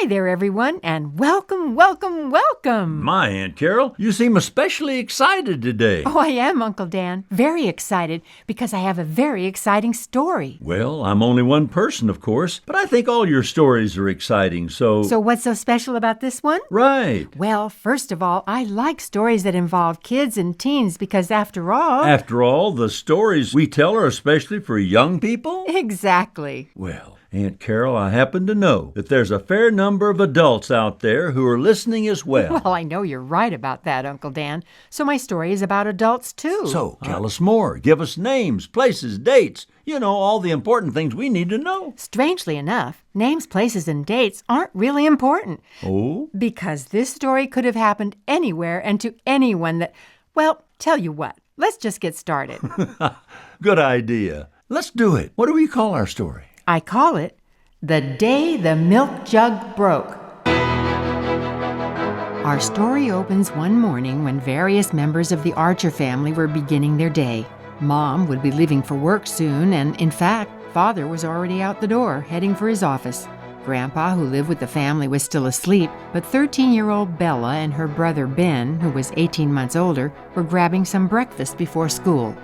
Hi there, everyone, and welcome, welcome, welcome. My Aunt Carol, you seem especially excited today. Oh, I am, Uncle Dan. Very excited because I have a very exciting story. Well, I'm only one person, of course, but I think all your stories are exciting, so... So what's so special about this one? Right. Well, first of all, I like stories that involve kids and teens because after all... After all, the stories we tell are especially for young people? Exactly. Well, Aunt Carol, I happen to know that there's a fair number of adults out there who are listening as well. Well, I know you're right about that, Uncle Dan. So my story is about adults, too. So, tell us more. Give us names, places, dates. You know, all the important things we need to know. Strangely enough, names, places, and dates aren't really important. Oh? Because this story could have happened anywhere and to anyone that... Well, tell you what. Let's just get started. Good idea. Let's do it. What do we call our story? I call it The Day the Milk Jug Broke. Our story opens one morning when various members of the Archer family were beginning their day. Mom would be leaving for work soon, and in fact, Father was already out the door, heading for his office. Grandpa, who lived with the family, was still asleep, but 13-year-old Bella and her brother Ben, who was 18 months older, were grabbing some breakfast before school.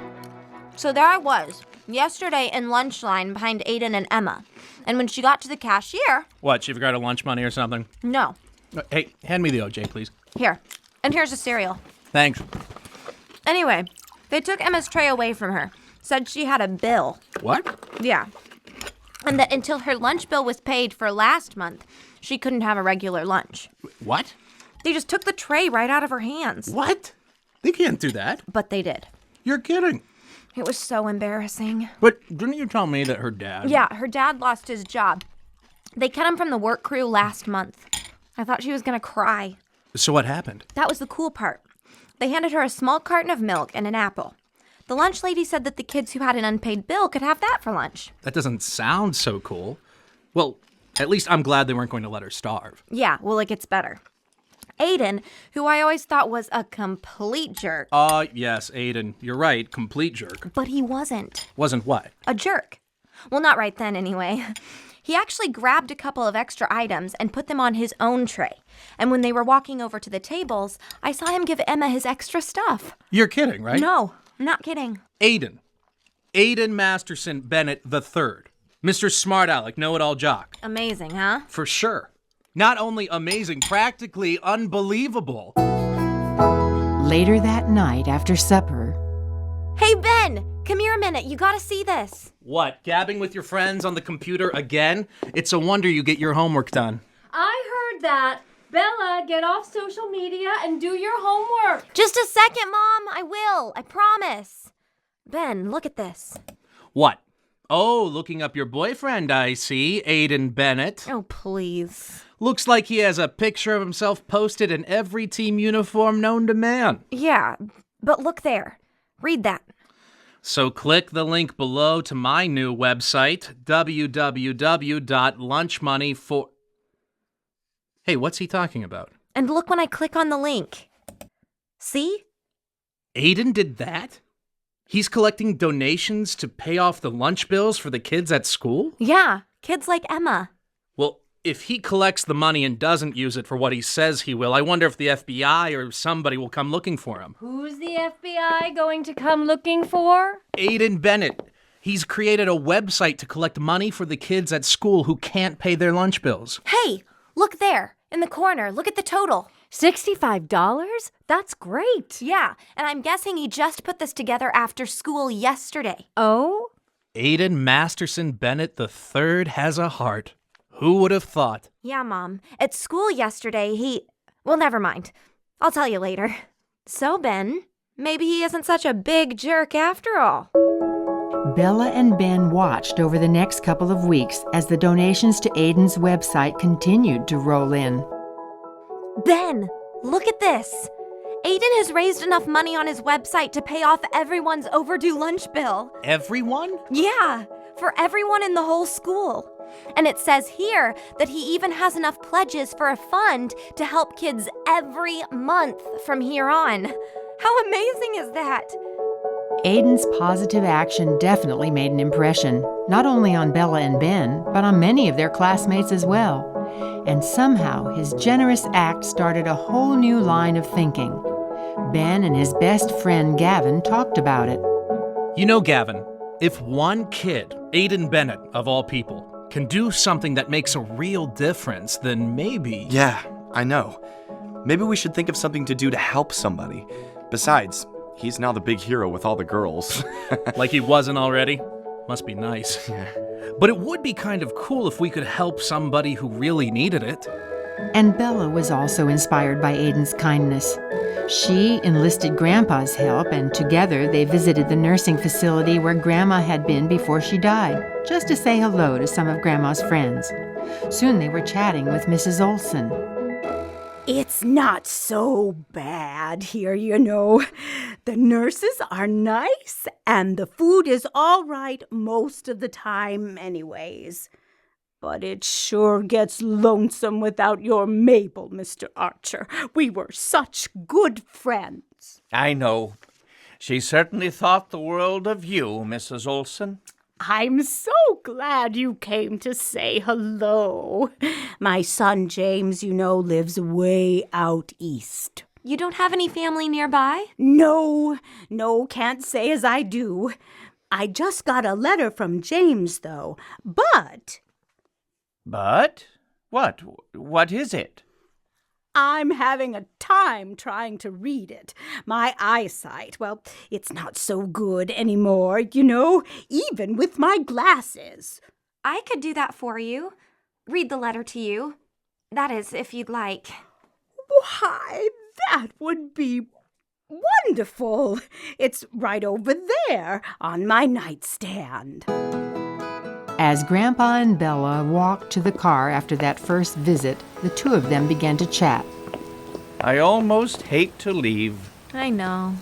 So there I was, yesterday in lunch line behind Aiden and Emma. And when she got to the cashier... What, she forgot her lunch money or something? No. Hey, hand me the OJ, please. Here. And here's a cereal. Thanks. Anyway, they took Emma's tray away from her. Said she had a bill. What? Yeah. And that until her lunch bill was paid for last month, she couldn't have a regular lunch. What? They just took the tray right out of her hands. What? They can't do that. But they did. You're kidding. It was so embarrassing. But didn't you tell me that her dad... Yeah, her dad lost his job. They cut him from the work crew last month. I thought she was going to cry. So what happened? That was the cool part. They handed her a small carton of milk and an apple. The lunch lady said that the kids who had an unpaid bill could have that for lunch. That doesn't sound so cool. Well, at least I'm glad they weren't going to let her starve. Yeah, well, it gets better. Aiden, who I always thought was a complete jerk. Yes, Aiden. You're right, complete jerk. But he wasn't. Wasn't what? A jerk. Well, not right then, anyway. He actually grabbed a couple of extra items and put them on his own tray. And when they were walking over to the tables, I saw him give Emma his extra stuff. You're kidding, right? No, I'm not kidding. Aiden Masterson Bennett III. Mr. Smart Aleck, know-it-all jock. Amazing, huh? For sure. Not only amazing, practically unbelievable. Later that night, after supper... Hey, Ben! Come here a minute. You gotta see this. What, gabbing with your friends on the computer again? It's a wonder you get your homework done. I heard that. Bella, get off social media and do your homework. Just a second, Mom. I will. I promise. Ben, look at this. What? Oh, looking up your boyfriend, I see. Aiden Bennett. Oh, please. Looks like he has a picture of himself posted in every team uniform known to man. Yeah, but look there. Read that. So click the link below to my new website, www.lunchmoney4... Hey, what's he talking about? And look when I click on the link. See? Aiden did that? He's collecting donations to pay off the lunch bills for the kids at school? Yeah, kids like Emma. Well, if he collects the money and doesn't use it for what he says he will, I wonder if the FBI or somebody will come looking for him. Who's the FBI going to come looking for? Aiden Bennett. He's created a website to collect money for the kids at school who can't pay their lunch bills. Hey, look there, in the corner. Look at the total. $65? That's great. Yeah, and I'm guessing he just put this together after school yesterday. Oh? Aiden Masterson Bennett III has a heart. Who would have thought? Yeah, Mom. At school yesterday, well, never mind. I'll tell you later. So, Ben, maybe he isn't such a big jerk after all. Bella and Ben watched over the next couple of weeks as the donations to Aiden's website continued to roll in. Ben, look at this. Aiden has raised enough money on his website to pay off everyone's overdue lunch bill. Everyone? Yeah, for everyone in the whole school. And it says here that he even has enough pledges for a fund to help kids every month from here on. How amazing is that? Aiden's positive action definitely made an impression, not only on Bella and Ben, but on many of their classmates as well. And somehow his generous act started a whole new line of thinking. Ben and his best friend Gavin talked about it. You know, Gavin, if one kid, Aiden Bennett of all people, can do something that makes a real difference, then maybe... Yeah, I know. Maybe we should think of something to do to help somebody. Besides, he's now the big hero with all the girls. Like he wasn't already? Must be nice. Yeah. But it would be kind of cool if we could help somebody who really needed it. And Bella was also inspired by Aiden's kindness. She enlisted Grandpa's help, and together they visited the nursing facility where Grandma had been before she died, just to say hello to some of Grandma's friends. Soon they were chatting with Mrs. Olson. It's not so bad here, you know. The nurses are nice, and the food is all right most of the time anyways. But it sure gets lonesome without your Mabel, Mr. Archer. We were such good friends. I know. She certainly thought the world of you, Mrs. Olson. I'm so glad you came to say hello. My son James, you know, lives way out east. You don't have any family nearby? No, can't say as I do. I just got a letter from James, though. But? What? What is it? I'm having a time trying to read it. My eyesight, well, it's not so good anymore, you know, even with my glasses. I could do that for you. Read the letter to you. That is, if you'd like. Why, that would be wonderful. It's right over there on my nightstand. As Grandpa and Bella walked to the car after that first visit, the two of them began to chat. I almost hate to leave. I know.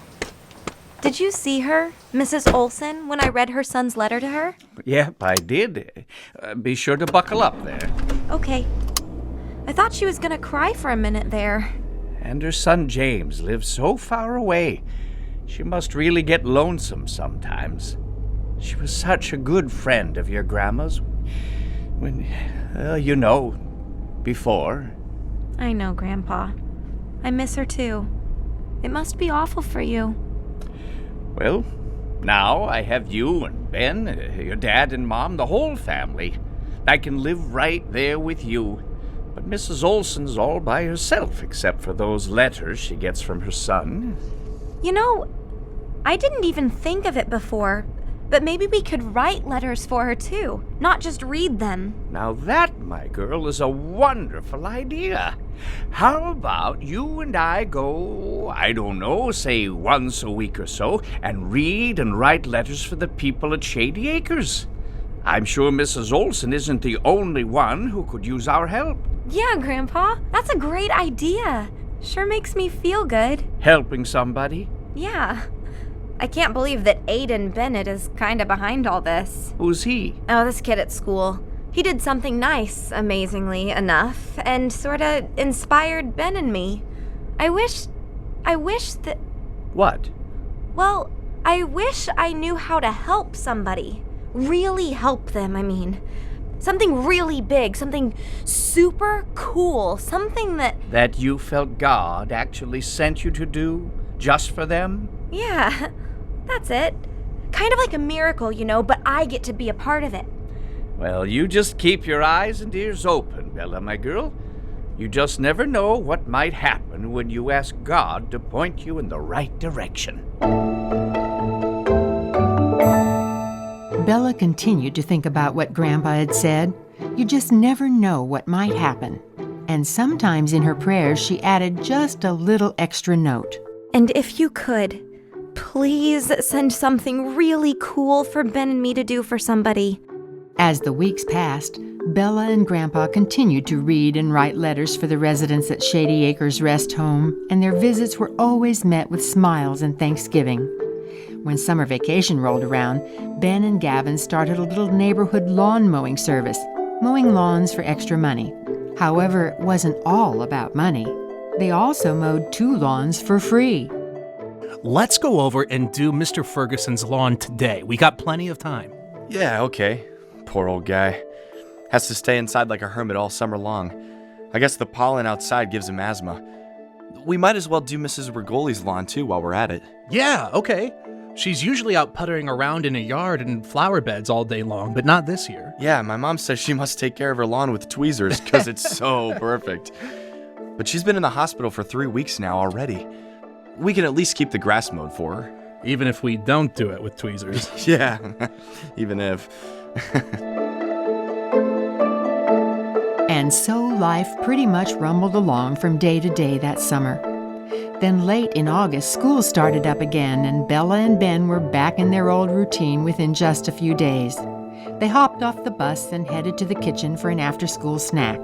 Did you see her, Mrs. Olson, when I read her son's letter to her? Yep, I did. Be sure to buckle up there. Okay. I thought she was gonna cry for a minute there. And her son James lives so far away. She must really get lonesome sometimes. She was such a good friend of your grandma's when, you know, before. I know, Grandpa. I miss her too. It must be awful for you. Well, now I have you and Ben, your dad and Mom, the whole family. I can live right there with you. But Mrs. Olson's all by herself, except for those letters she gets from her son. You know, I didn't even think of it before. But maybe we could write letters for her too, not just read them. Now that, my girl, is a wonderful idea. How about you and I go, I don't know, say once a week or so, and read and write letters for the people at Shady Acres? I'm sure Mrs. Olson isn't the only one who could use our help. Yeah, Grandpa, that's a great idea. Sure makes me feel good. Helping somebody? Yeah. I can't believe that Aiden Bennett is kinda behind all this. Who's he? Oh, this kid at school. He did something nice, amazingly enough, and sorta inspired Ben and me. I wish that... What? Well, I wish I knew how to help somebody. Really help them, I mean. Something really big, something super cool, something that... That you felt God actually sent you to do, just for them? Yeah, that's it. Kind of like a miracle, you know, but I get to be a part of it. Well, you just keep your eyes and ears open, Bella, my girl. You just never know what might happen when you ask God to point you in the right direction. Bella continued to think about what Grandpa had said. You just never know what might happen. And sometimes in her prayers, she added just a little extra note. And if you could, please send something really cool for Ben and me to do for somebody. As the weeks passed, Bella and Grandpa continued to read and write letters for the residents at Shady Acres Rest Home, and their visits were always met with smiles and thanksgiving. When summer vacation rolled around, Ben and Gavin started a little neighborhood lawn mowing service, mowing lawns for extra money. However, it wasn't all about money. They also mowed 2 lawns for free. Let's go over and do Mr. Ferguson's lawn today. We got plenty of time. Yeah, okay. Poor old guy. Has to stay inside like a hermit all summer long. I guess the pollen outside gives him asthma. We might as well do Mrs. Rigoli's lawn too while we're at it. Yeah, okay. She's usually out puttering around in a yard and flower beds all day long, but not this year. Yeah, my mom says she must take care of her lawn with tweezers because it's so perfect. But she's been in the hospital for 3 weeks now already. We can at least keep the grass mowed for her. Even if we don't do it with tweezers. Yeah, even if. And so life pretty much rumbled along from day to day that summer. Then late in August, school started up again, and Bella and Ben were back in their old routine within just a few days. They hopped off the bus and headed to the kitchen for an after-school snack.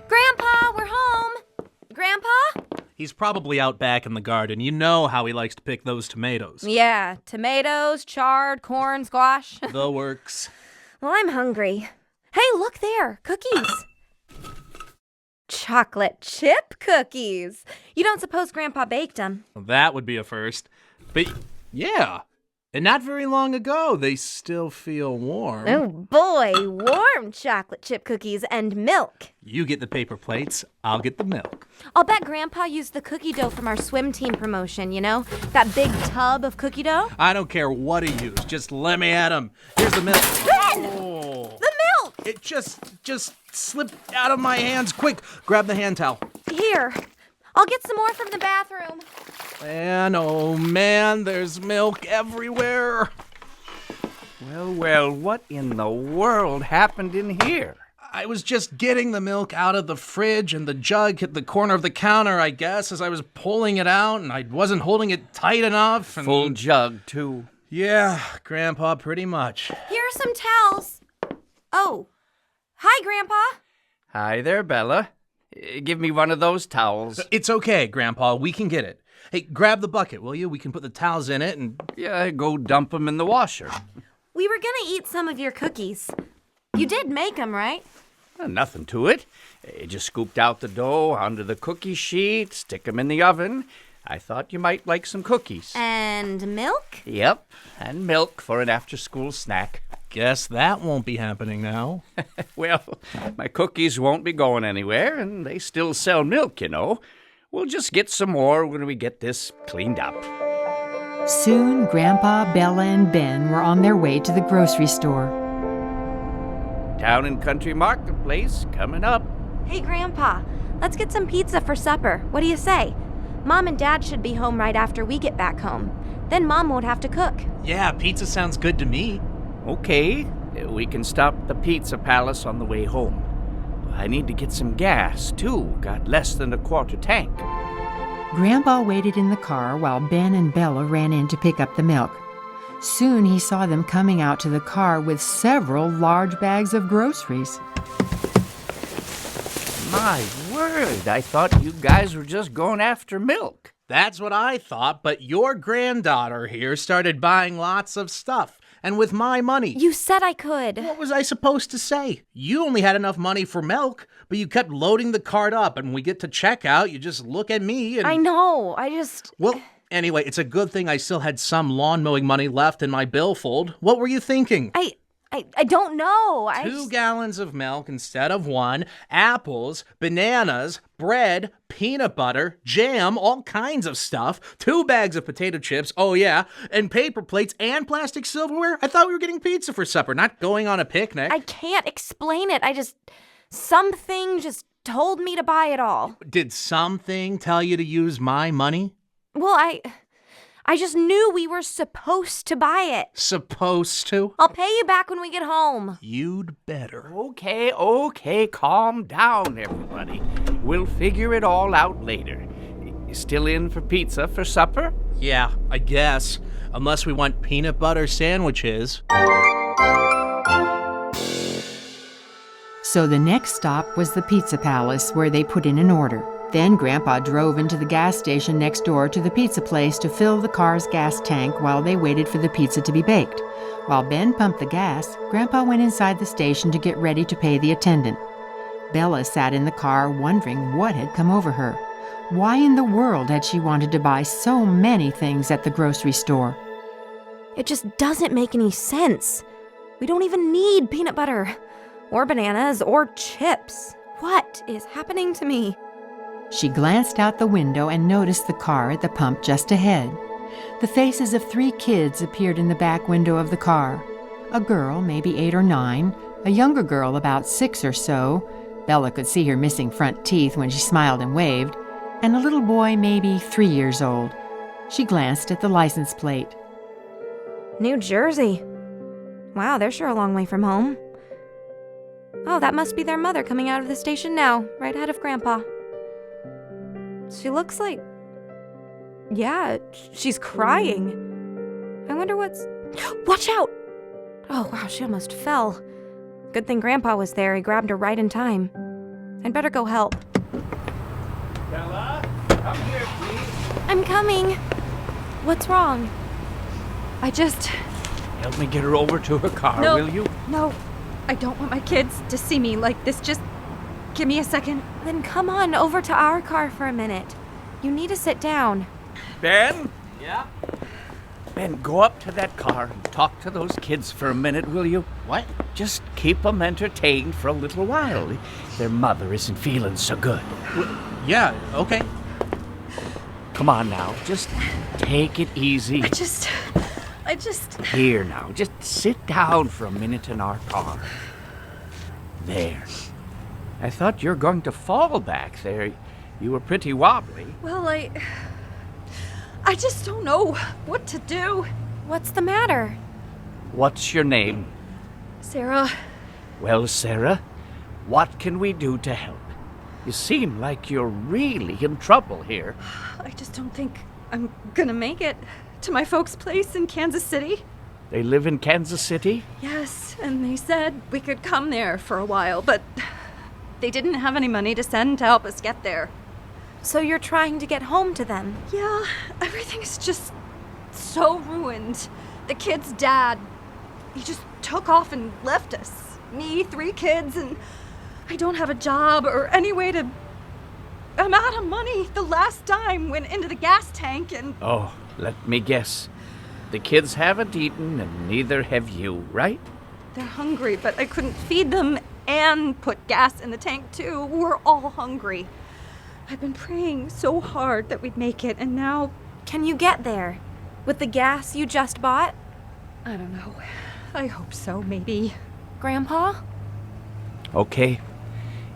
Grandpa, we're home. Grandpa? He's probably out back in the garden. You know how he likes to pick those tomatoes. Yeah, tomatoes, chard, corn, squash. The works. Well, I'm hungry. Hey, look there, cookies. Chocolate chip cookies. You don't suppose Grandpa baked them? That would be a first. But yeah, and not very long ago, they still feel warm. Oh boy, warm chocolate chip cookies and milk. You get the paper plates, I'll get the milk. I'll bet Grandpa used the cookie dough from our swim team promotion, you know? That big tub of cookie dough? I don't care what he used, just let me at him. Here's the milk. Ben! Oh. The milk! It just slipped out of my hands. Quick, grab the hand towel. Here, I'll get some more from the bathroom. And oh man, there's milk everywhere. Well, what in the world happened in here? I was just getting the milk out of the fridge and the jug hit the corner of the counter, I guess, as I was pulling it out and I wasn't holding it tight enough. And Full jug, too. Yeah, Grandpa, pretty much. Here are some towels. Oh, hi, Grandpa. Hi there, Bella. Give me one of those towels. It's okay, Grandpa, we can get it. Hey, grab the bucket, will you? We can put the towels in it and... Yeah, go dump them in the washer. We were gonna eat some of your cookies. You did make them, right? Nothing to it. Just scooped out the dough onto the cookie sheet, stick them in the oven. I thought you might like some cookies. And milk? Yep, and milk for an after-school snack. Guess that won't be happening now. Well, my cookies won't be going anywhere, and they still sell milk, you know. We'll just get some more when we get this cleaned up. Soon, Grandpa, Bella, and Ben were on their way to the grocery store. Town and Country Marketplace coming up. Hey, Grandpa, let's get some pizza for supper. What do you say? Mom and Dad should be home right after we get back home. Then Mom won't have to cook. Yeah, pizza sounds good to me. Okay, we can stop at the Pizza Palace on the way home. I need to get some gas, too. Got less than a quarter tank. Grandpa waited in the car while Ben and Bella ran in to pick up the milk. Soon he saw them coming out to the car with several large bags of groceries. My word, I thought you guys were just going after milk. That's what I thought, but your granddaughter here started buying lots of stuff, and with my money. You said I could. What was I supposed to say? You only had enough money for milk, but you kept loading the cart up, and when we get to checkout, you just look at me and... I know, Well, anyway, it's a good thing I still had some lawn mowing money left in my billfold. What were you thinking? I don't know. 2 gallons of milk instead of 1, apples, bananas, bread, peanut butter, jam, all kinds of stuff, 2 bags of potato chips, oh yeah, and paper plates and plastic silverware. I thought we were getting pizza for supper, not going on a picnic. I can't explain it. Something just told me to buy it all. Did something tell you to use my money? Well, I just knew we were supposed to buy it. Supposed to? I'll pay you back when we get home. You'd better. Okay, calm down, everybody. We'll figure it all out later. You still in for pizza for supper? Yeah, I guess. Unless we want peanut butter sandwiches. So the next stop was the Pizza Palace, where they put in an order. Then Grandpa drove into the gas station next door to the pizza place to fill the car's gas tank while they waited for the pizza to be baked. While Ben pumped the gas, Grandpa went inside the station to get ready to pay the attendant. Bella sat in the car wondering what had come over her. Why in the world had she wanted to buy so many things at the grocery store? It just doesn't make any sense. We don't even need peanut butter. or bananas, or chips. What is happening to me? She glanced out the window and noticed the car at the pump just ahead. The faces of 3 kids appeared in the back window of the car. A girl, maybe 8 or 9, a younger girl about 6 or so. Bella could see her missing front teeth when she smiled and waved, and a little boy maybe 3 years old. She glanced at the license plate. New Jersey. Wow, they're sure a long way from home. Oh, that must be their mother coming out of the station now, right ahead of Grandpa. She looks like... yeah, she's crying. I wonder what's... Watch out! Oh, wow, she almost fell. Good thing Grandpa was there. He grabbed her right in time. I'd better go help. Bella, come here, please. I'm coming. What's wrong? I just... Help me get her over to her car, No. will you? No, I don't want my kids to see me like this. Just give me a second. Then come on over to our car for a minute. You need to sit down. Ben? Yeah? Ben, go up to that car and talk to those kids for a minute, will you? What? Just keep them entertained for a little while. Their mother isn't feeling so good. Yeah, okay. Come on now, just take it easy. I just... Here now, just sit down for a minute in our car. There. I thought you were going to fall back there. You were pretty wobbly. Well, I just don't know what to do. What's the matter? What's your name? Sarah, Well, Sarah, what can we do to help? You seem like you're really in trouble here. I just don't think I'm gonna make it to my folks' place in Kansas City. They live in Kansas City? Yes, and they said we could come there for a while, but they didn't have any money to send to help us get there. So you're trying to get home to them? Yeah, everything's just so ruined. The kid's dad, he just took off and left us. Me, 3 kids, and I don't have a job or any way to... I'm out of money. The last dime went into the gas tank and... Oh, let me guess. The kids haven't eaten, and neither have you, right? They're hungry, but I couldn't feed them and put gas in the tank, too. We're all hungry. I've been praying so hard that we'd make it, and now... Can you get there? With the gas you just bought? I don't know. I hope so, maybe. Grandpa? Okay,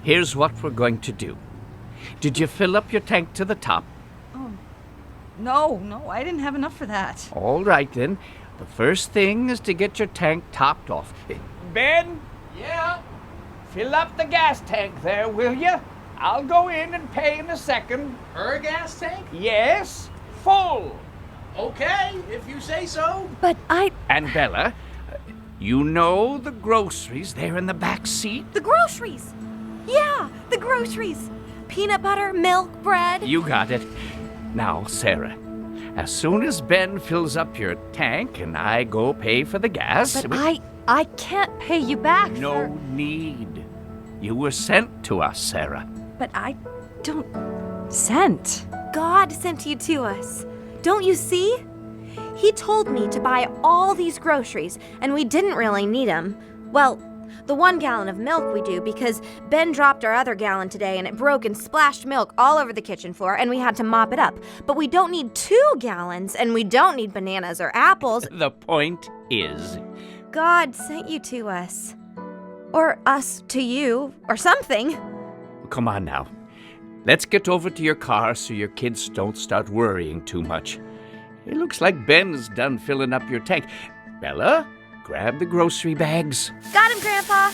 here's what we're going to do. Did you fill up your tank to the top? No, I didn't have enough for that. All right, then. The first thing is to get your tank topped off. Ben? Yeah? Fill up the gas tank there, will you? I'll go in and pay in a second. Her gas tank? Yes, full. Okay, if you say so. But And Bella, you know the groceries there in the back seat? The groceries! Yeah, the groceries! Peanut butter, milk, bread. You got it. Now, Sarah, as soon as Ben fills up your tank and I go pay for the gas... But I can't pay you back. No need. You were sent to us, Sarah. But I don't... Sent? God sent you to us. Don't you see? He told me to buy all these groceries, and we didn't really need them. Well, the 1 gallon of milk we do, because Ben dropped our other gallon today and it broke and splashed milk all over the kitchen floor, and we had to mop it up. But we don't need 2 gallons, and we don't need bananas or apples. The point is... God sent you to us. Or us to you, or something. Come on now. Let's get over to your car so your kids don't start worrying too much. It looks like Ben's done filling up your tank. Bella, grab the grocery bags. Got him, Grandpa.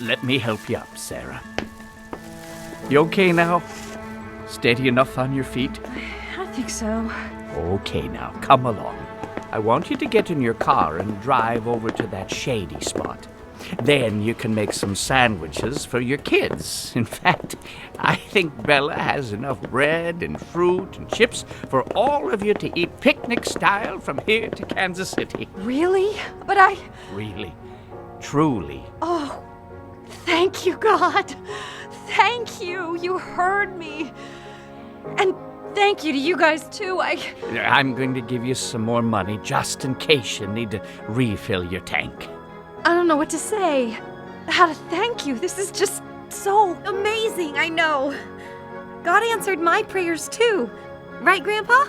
Let me help you up, Sarah. You okay now? Steady enough on your feet? I think so. Okay now, come along. I want you to get in your car and drive over to that shady spot. Then you can make some sandwiches for your kids. In fact, I think Bella has enough bread and fruit and chips for all of you to eat picnic style from here to Kansas City. Really? But Really, truly. Oh, thank you, God. Thank you. You heard me. And thank you to you guys, too. I'm going to give you some more money just in case you need to refill your tank. I don't know what to say. how to thank you. This is just so amazing, I know. God answered my prayers too. Right, Grandpa?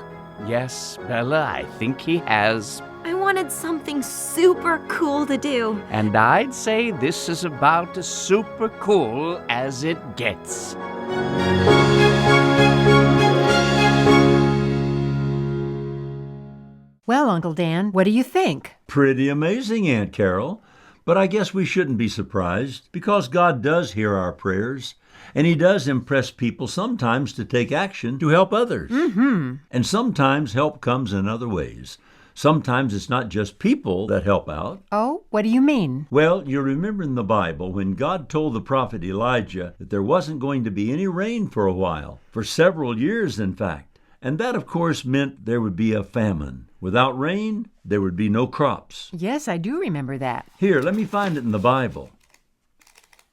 Yes, Bella, I think he has. I wanted something super cool to do. And I'd say this is about as super cool as it gets. Well, Uncle Dan, what do you think? Pretty amazing, Aunt Carol. But I guess we shouldn't be surprised, because God does hear our prayers, and He does impress people sometimes to take action to help others. Mm-hmm. And sometimes help comes in other ways. Sometimes it's not just people that help out. Oh, what do you mean? Well, you remember in the Bible when God told the prophet Elijah that there wasn't going to be any rain for a while, for several years, in fact. And that, of course, meant there would be a famine. Without rain, there would be no crops. Yes, I do remember that. Here, let me find it in the Bible.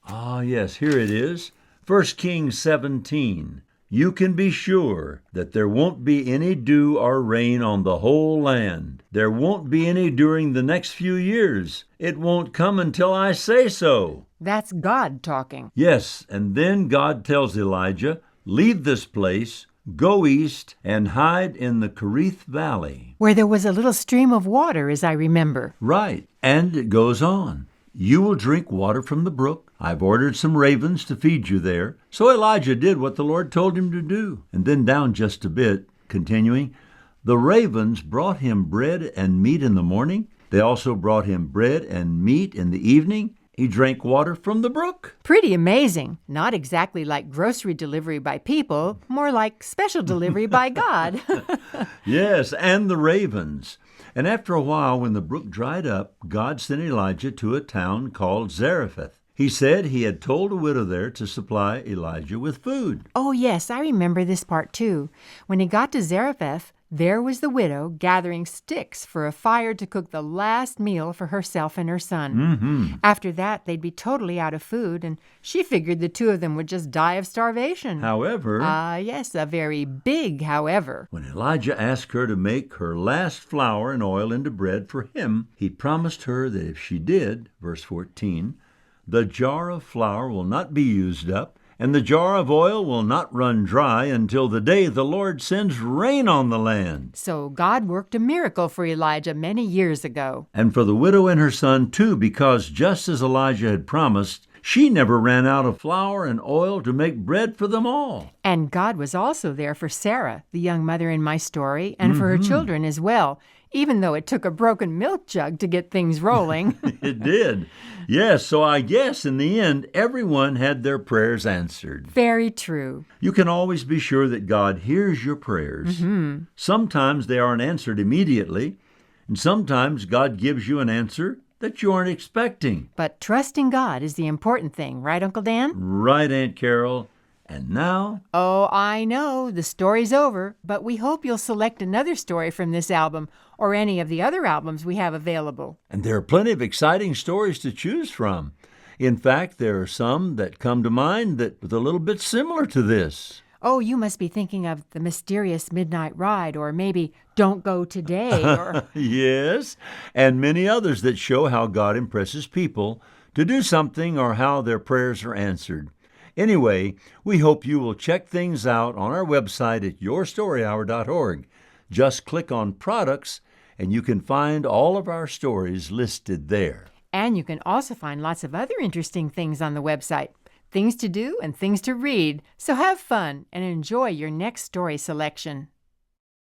Ah, yes, here it is. 1 Kings 17. You can be sure that there won't be any dew or rain on the whole land. There won't be any during the next few years. It won't come until I say so. That's God talking. Yes, and then God tells Elijah, leave this place, go east, and hide in the Kerith Valley. Where there was a little stream of water, as I remember. Right, and it goes on. You will drink water from the brook. I've ordered some ravens to feed you there. So Elijah did what the Lord told him to do. And then down just a bit, continuing, the ravens brought him bread and meat in the morning. They also brought him bread and meat in the evening. He drank water from the brook. Pretty amazing. Not exactly like grocery delivery by people, more like special delivery by God. Yes, and the ravens. And after a while, when the brook dried up, God sent Elijah to a town called Zarephath. He said he had told a widow there to supply Elijah with food. Oh, yes, I remember this part too. When he got to Zarephath, there was the widow gathering sticks for a fire to cook the last meal for herself and her son. Mm-hmm. After that, they'd be totally out of food, and she figured the two of them would just die of starvation. However, yes, a very big however. when Elijah asked her to make her last flour and oil into bread for him, he promised her that if she did, verse 14, the jar of flour will not be used up, and the jar of oil will not run dry until the day the Lord sends rain on the land. So God worked a miracle for Elijah many years ago. And for the widow and her son, too, because just as Elijah had promised, she never ran out of flour and oil to make bread for them all. And God was also there for Sarah, the young mother in my story, and for her children as well, even though it took a broken milk jug to get things rolling. It did. Yes, so I guess in the end, everyone had their prayers answered. Very true. You can always be sure that God hears your prayers. Sometimes they aren't answered immediately, and sometimes God gives you an answer that you aren't expecting. But trusting God is the important thing, right, Uncle Dan? Right, Aunt Carol. And now, Oh, I know, the story's over, but we hope you'll select another story from this album or any of the other albums we have available. and there are plenty of exciting stories to choose from. In fact, there are some that come to mind that are a little bit similar to this. Oh, you must be thinking of The Mysterious Midnight Ride, or maybe Don't Go Today, or... Yes, and many others that show how God impresses people to do something or how their prayers are answered. Anyway, we hope you will check things out on our website at yourstoryhour.org. Just click on Products, and you can find all of our stories listed there. And you can also find lots of other interesting things on the website. Things to do and things to read. So have fun and enjoy your next story selection.